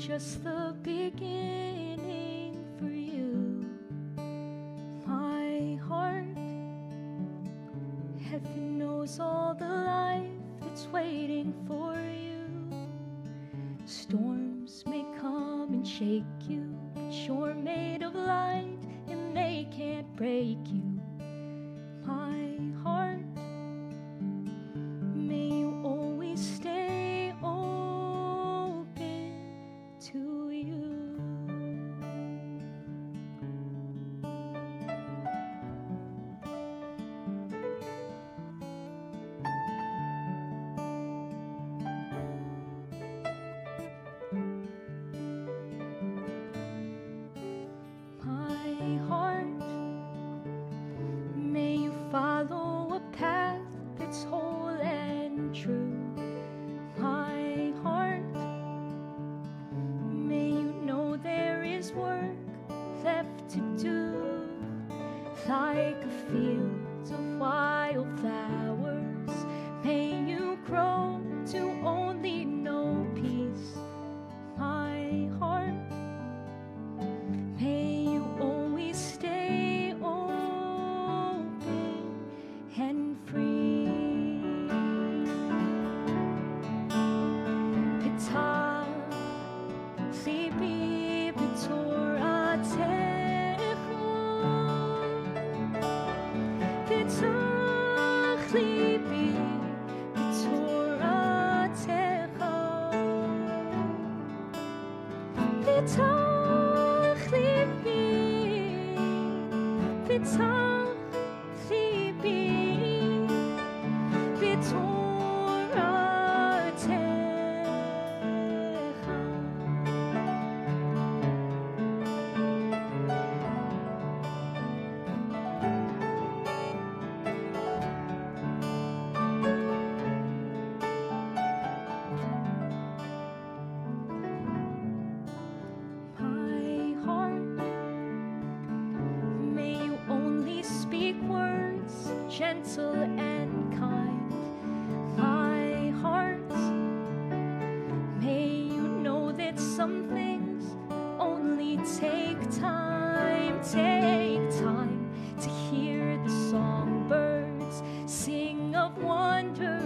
just the beginning for you, my heart. Heaven knows all the life that's waiting for you. Storms may come and shake you, but you're made of light and they can't break you, my heart. May you always stay open to you. My heart, may you follow a path that's whole and true. My heart, may you know there is work left to do. Like a field of wildflowers, may you grow to only know peace. My heart, may you always stay open and free. Petach libi b'toratecha, petach libi b'toratecha, petach libi, petach libi b'toratecha. My heart, may you only speak words gentle and kind. My heart, may you know that some things only take time to hear the songbirds sing of wonder